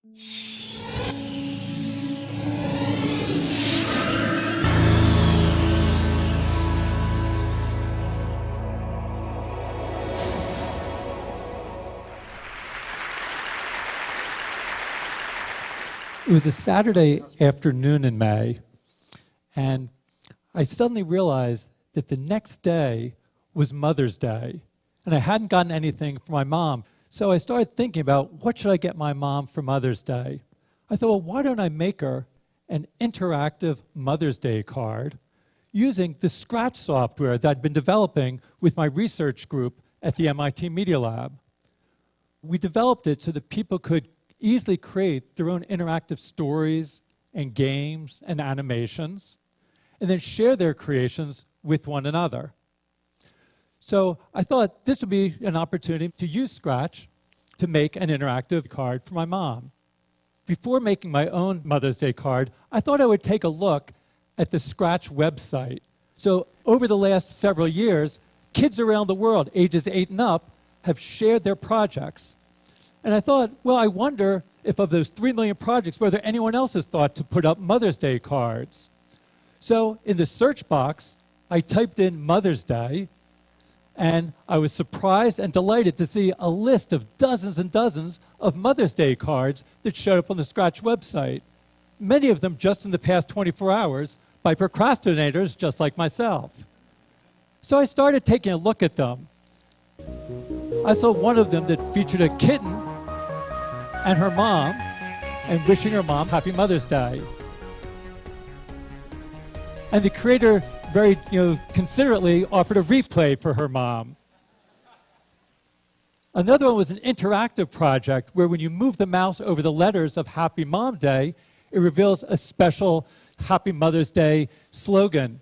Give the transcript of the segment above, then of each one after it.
It was a Saturday afternoon in May, and I suddenly realized that the next day was Mother's Day, and I hadn't gotten anything for my mom. So I started thinking about what should I get my mom for Mother's Day. I thought, well, why don't I make her an interactive Mother's Day card using the Scratch software that I'd been developing with my research group at the MIT Media Lab. We developed it so that people could easily create their own interactive stories and games and animations, and then share their creations with one another. So I thought this would be an opportunity to use Scratch to make an interactive card for my mom. Before making my own Mother's Day card, I thought I would take a look at the Scratch website. So over the last several years, kids around the world, ages 8 and up, have shared their projects. And I thought, well, I wonder if of those 3 million projects, whether anyone else has thought to put up Mother's Day cards. So in the search box, I typed in Mother's Day, and I was surprised and delighted to see a list of dozens and dozens of Mother's Day cards that showed up on the Scratch website, many of them just in the past 24 hours by procrastinators just like myself. So I started taking a look at them. I saw one of them that featured a kitten and her mom, and wishing her mom Happy Mother's Day. And the creator very considerately offered a replay for her mom. Another one was an interactive project where when you move the mouse over the letters of Happy Mom Day, it reveals a special Happy Mother's Day slogan.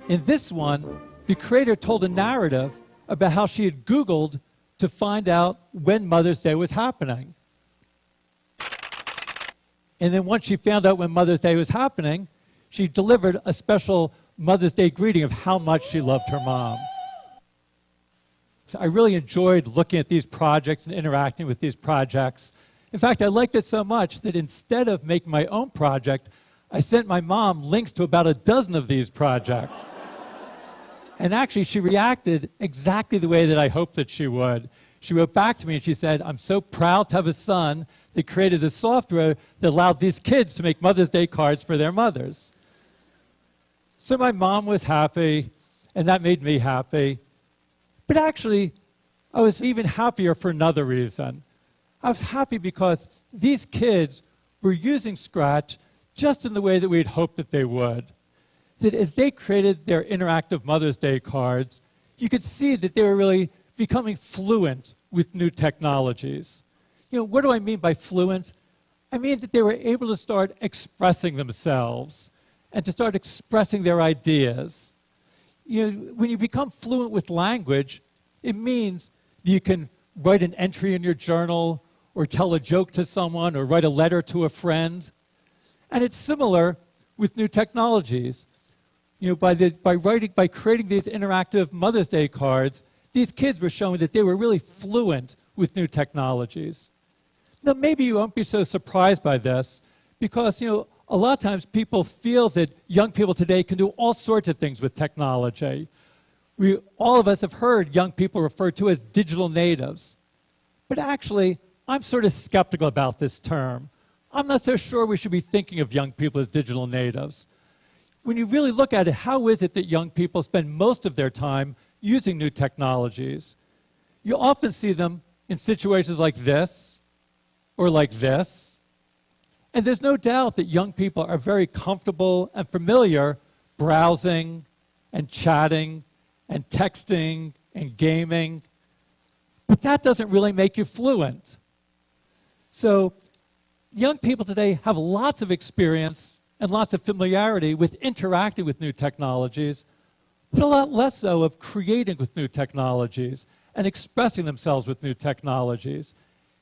In this one, the creator told a narrative about how she had Googled to find out when Mother's Day was happening. And then once she found out when Mother's Day was happening, she delivered a special Mother's Day greeting of how much she loved her mom. So I really enjoyed looking at these projects and interacting with these projects. In fact, I liked it so much that instead of making my own project, I sent my mom links to about a dozen of these projects. And actually, she reacted exactly the way that I hoped that she would. She wrote back to me and she said, "I'm so proud to have a son that created the software that allowed these kids to make Mother's Day cards for their mothers." So my mom was happy, and that made me happy. But actually, I was even happier for another reason. I was happy because these kids were using Scratch just in the way that we had hoped that they would. That as they created their interactive Mother's Day cards, you could see that they were really becoming fluent with new technologies. What do I mean by fluent? I mean that they were able to start expressing themselves and to start expressing their ideas. When you become fluent with language, it means that you can write an entry in your journal or tell a joke to someone or write a letter to a friend. And it's similar with new technologies. By creating these interactive Mother's Day cards, these kids were showing that they were really fluent with new technologies. Now, maybe you won't be so surprised by this because, a lot of times people feel that young people today can do all sorts of things with technology. All of us have heard young people referred to as digital natives. But actually, I'm sort of skeptical about this term. I'm not so sure we should be thinking of young people as digital natives. When you really look at it, how is it that young people spend most of their time using new technologies? You often see them in situations like this or like this. And there's no doubt that young people are very comfortable and familiar browsing and chatting and texting and gaming. But that doesn't really make you fluent. So young people today have lots of experience and lots of familiarity with interacting with new technologies, but a lot less so of creating with new technologies and expressing themselves with new technologies.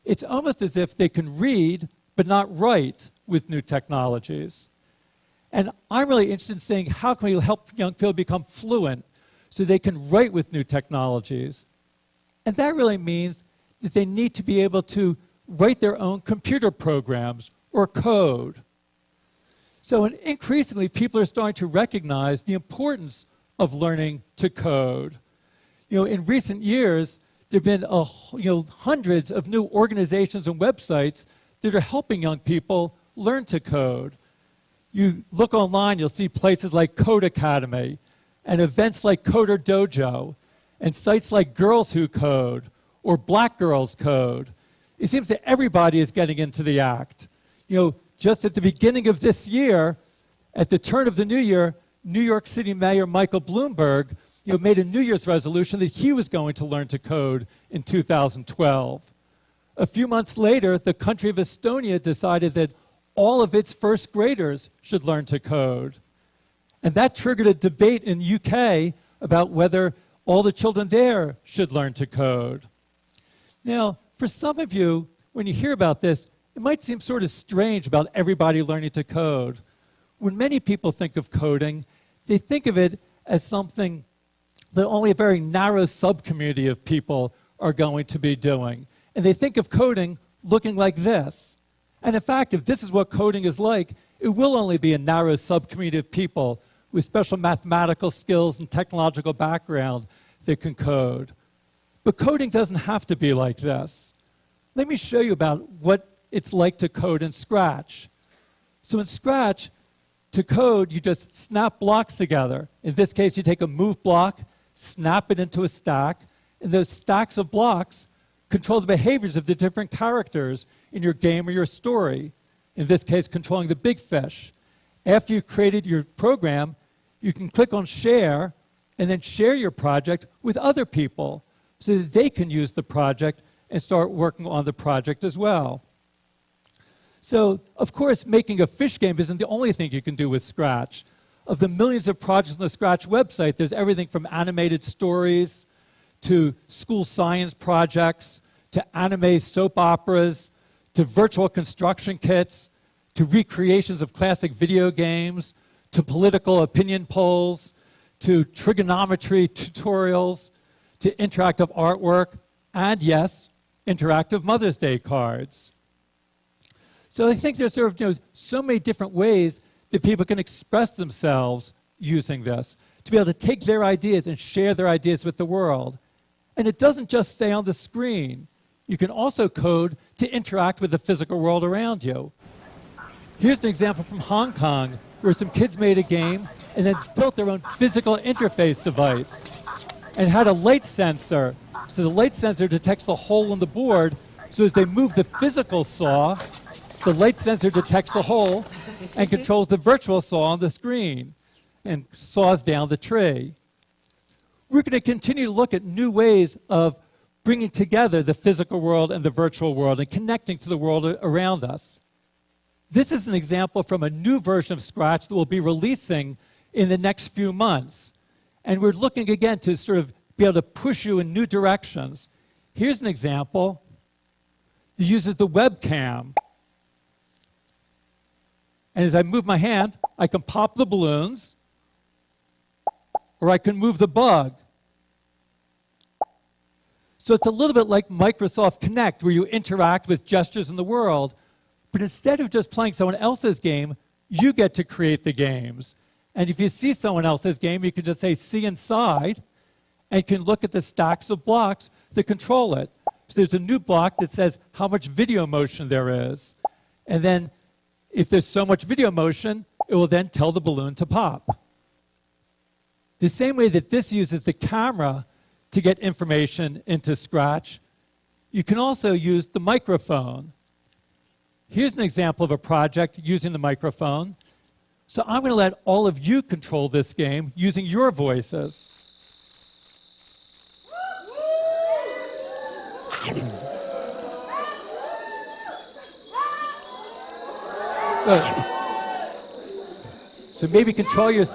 It's almost as if they can read but not write with new technologies. And I'm really interested in seeing how can we help young people become fluent so they can write with new technologies. And that really means that they need to be able to write their own computer programs or code. So increasingly, people are starting to recognize the importance of learning to code. In recent years, there have been hundreds of new organizations and websites that are helping young people learn to code. You look online, you'll see places like Code Academy and events like Coder Dojo and sites like Girls Who Code or Black Girls Code. It seems that everybody is getting into the act. Just at the beginning of this year, at the turn of the new year, New York City Mayor Michael Bloomberg made a New Year's resolution that he was going to learn to code in 2012. A few months later, the country of Estonia decided that all of its first graders should learn to code. And that triggered a debate in the UK about whether all the children there should learn to code. Now, for some of you, when you hear about this, it might seem sort of strange about everybody learning to code. When many people think of coding, they think of it as something that only a very narrow sub-community of people are going to be doing. And they think of coding looking like this. And in fact, if this is what coding is like, it will only be a narrow sub-community of people with special mathematical skills and technological background that can code. But coding doesn't have to be like this. Let me show you about what it's like to code in Scratch. So in Scratch, to code, you just snap blocks together. In this case, you take a move block, snap it into a stack, and those stacks of blocks control the behaviors of the different characters in your game or your story. In this case, controlling the big fish. After you've created your program, you can click on Share and then share your project with other people so that they can use the project and start working on the project as well. So, of course, making a fish game isn't the only thing you can do with Scratch. Of the millions of projects on the Scratch website, there's everything from animated stories to school science projects to anime soap operas to virtual construction kits to recreations of classic video games to political opinion polls to trigonometry tutorials to interactive artwork and, yes, interactive Mother's Day cards. So I think there's sort of so many different ways that people can express themselves using this, to be able to take their ideas and share their ideas with the world. And it doesn't just stay on the screen. You can also code to interact with the physical world around you. Here's an example from Hong Kong, where some kids made a game and then built their own physical interface device and had a light sensor. So the light sensor detects the hole in the board, so as they move the physical saw, the light sensor detects the hole and controls the virtual saw on the screen and saws down the tree. We're going to continue to look at new ways of bringing together the physical world and the virtual world and connecting to the world around us. This is an example from a new version of Scratch that we'll be releasing in the next few months. And we're looking again to sort of be able to push you in new directions. Here's an example that uses the webcam. And as I move my hand, I can pop the balloons, or I can move the bug. So it's a little bit like Microsoft Connect, where you interact with gestures in the world, but instead of just playing someone else's game, you get to create the games. And if you see someone else's game, you can just say, see inside, and you can look at the stacks of blocks that control it. So there's a new block that says how much video motion there is. And then if there's so much video motion, it will then tell the balloon to pop. The same way that this uses the camera to get information into Scratch, you can also use the microphone. Here's an example of a project using the microphone. So I'm going to let all of you control this game using your voices. So maybe control your...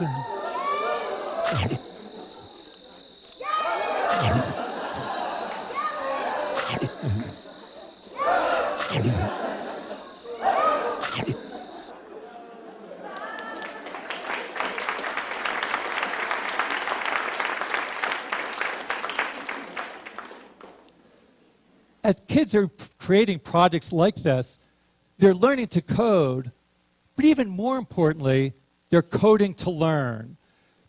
As kids are creating projects like this, they're learning to code, but even more importantly, they're coding to learn.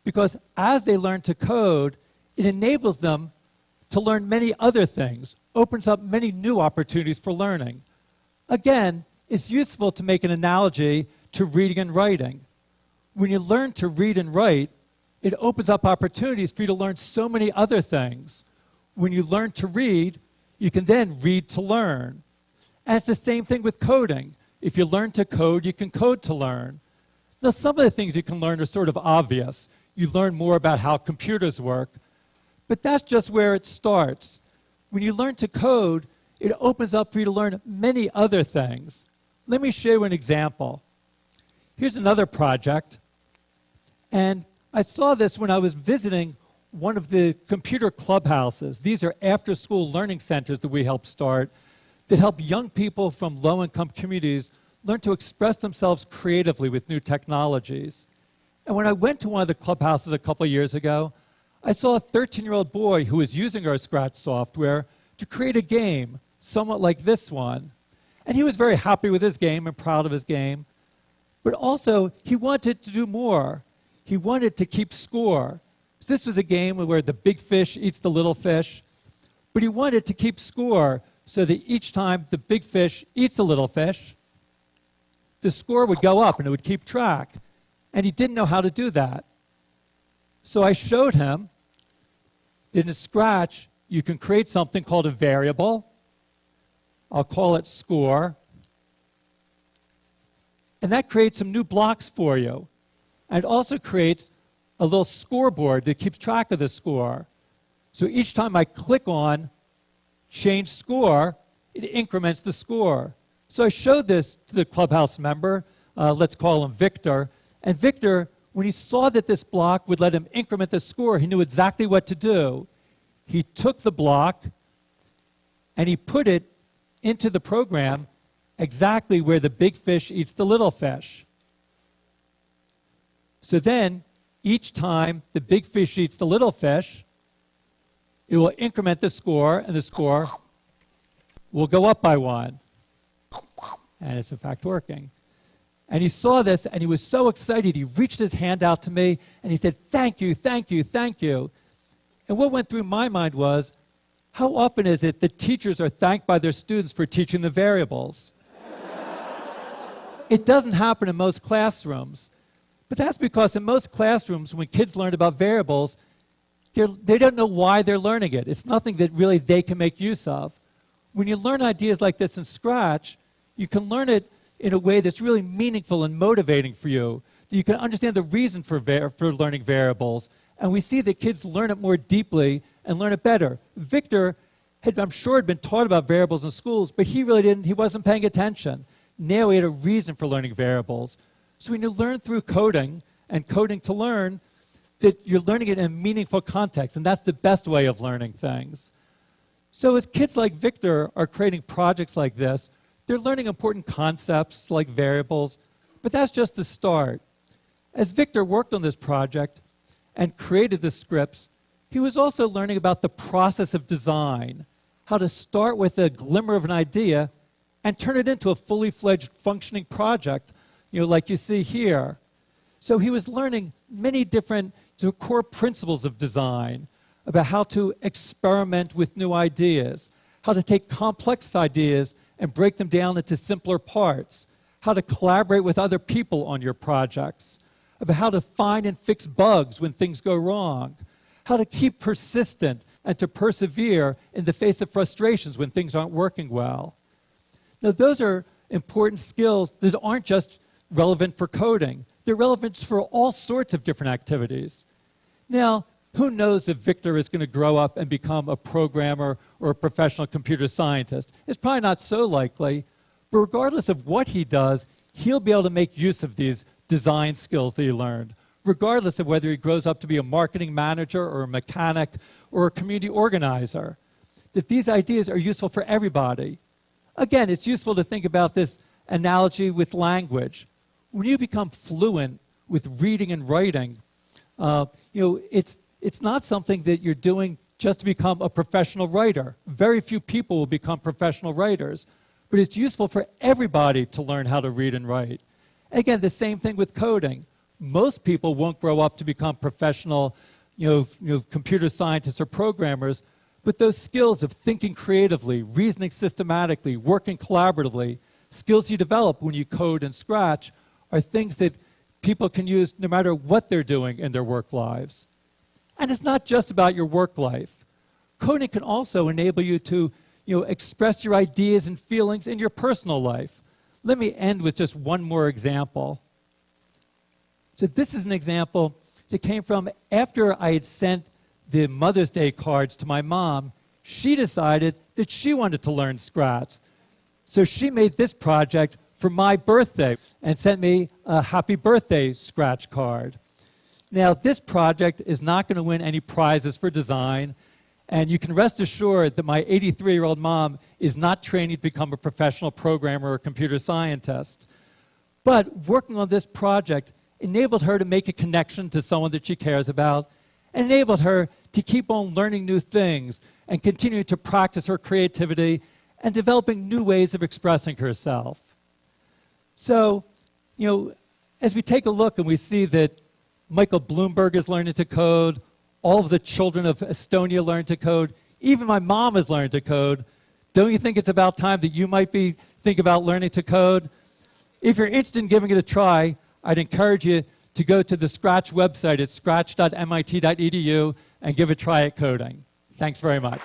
Because as they learn to code, it enables them to learn many other things, opens up many new opportunities for learning. Again, it's useful to make an analogy to reading and writing. When you learn to read and write, it opens up opportunities for you to learn so many other things. When you learn to read, you can then read to learn. And it's the same thing with coding. If you learn to code, you can code to learn. Now, some of the things you can learn are sort of obvious. You learn more about how computers work, but that's just where it starts. When you learn to code, it opens up for you to learn many other things. Let me show you an example. Here's another project, and I saw this when I was visiting one of the computer clubhouses. These are after-school learning centers that we help start that help young people from low-income communities learn to express themselves creatively with new technologies. And when I went to one of the clubhouses a couple years ago, I saw a 13-year-old boy who was using our Scratch software to create a game, somewhat like this one. And he was very happy with his game and proud of his game. But also, he wanted to do more. He wanted to keep score. So this was a game where the big fish eats the little fish. But he wanted to keep score so that each time the big fish eats a little fish, the score would go up and it would keep track. And he didn't know how to do that. So I showed him in Scratch, you can create something called a variable. I'll call it score. And that creates some new blocks for you. And it also creates a little scoreboard that keeps track of the score. So each time I click on change score, it increments the score. So I showed this to the clubhouse member. Let's call him Victor. And Victor, when he saw that this block would let him increment the score, he knew exactly what to do. He took the block and he put it into the program exactly where the big fish eats the little fish. So then, each time the big fish eats the little fish, it will increment the score, and the score will go up by 1. And it's in fact working. And he saw this, and he was so excited, he reached his hand out to me, and he said, "Thank you, thank you, thank you." And what went through my mind was, how often is it that teachers are thanked by their students for teaching the variables? It doesn't happen in most classrooms. But that's because in most classrooms, when kids learn about variables, they don't know why they're learning it. It's nothing that really they can make use of. When you learn ideas like this in Scratch, you can learn it in a way that's really meaningful and motivating for you, that you can understand the reason for learning variables. And we see that kids learn it more deeply and learn it better. Victor I'm sure had been taught about variables in schools, but he wasn't paying attention. Now he had a reason for learning variables. So when you learn through coding and coding to learn, that you're learning it in a meaningful context, and that's the best way of learning things. So as kids like Victor are creating projects like this, they're learning important concepts like variables, but that's just the start. As Victor worked on this project and created the scripts, he was also learning about the process of design, how to start with a glimmer of an idea and turn it into a fully fledged functioning project, like you see here. So he was learning many different core principles of design, about how to experiment with new ideas, how to take complex ideas and break them down into simpler parts, how to collaborate with other people on your projects, about how to find and fix bugs when things go wrong, how to keep persistent and to persevere in the face of frustrations when things aren't working well. Now, those are important skills that aren't just relevant for coding. They're relevant for all sorts of different activities. Now, who knows if Victor is going to grow up and become a programmer or a professional computer scientist? It's probably not so likely, but regardless of what he does, he'll be able to make use of these design skills that he learned, regardless of whether he grows up to be a marketing manager or a mechanic or a community organizer. That these ideas are useful for everybody. Again, it's useful to think about this analogy with language. When you become fluent with reading and writing, it's not something that you're doing just to become a professional writer. Very few people will become professional writers, but it's useful for everybody to learn how to read and write. Again, the same thing with coding. Most people won't grow up to become professional, computer scientists or programmers, but those skills of thinking creatively, reasoning systematically, working collaboratively, skills you develop when you code and scratch are things that people can use no matter what they're doing in their work lives. And it's not just about your work life. Coding can also enable you to express your ideas and feelings in your personal life. Let me end with just one more example. So this is an example that came from after I had sent the Mother's Day cards to my mom. She decided that she wanted to learn Scratch. So she made this project for my birthday and sent me a happy birthday Scratch card. Now, this project is not going to win any prizes for design, and you can rest assured that my 83-year-old mom is not training to become a professional programmer or computer scientist. But working on this project enabled her to make a connection to someone that she cares about, and enabled her to keep on learning new things and continue to practice her creativity and developing new ways of expressing herself. So, as we take a look and we see that Michael Bloomberg is learning to code, all of the children of Estonia learn to code, even my mom has learned to code, don't you think it's about time that you might be thinking about learning to code? If you're interested in giving it a try, I'd encourage you to go to the Scratch website at scratch.mit.edu and give a try at coding. Thanks very much.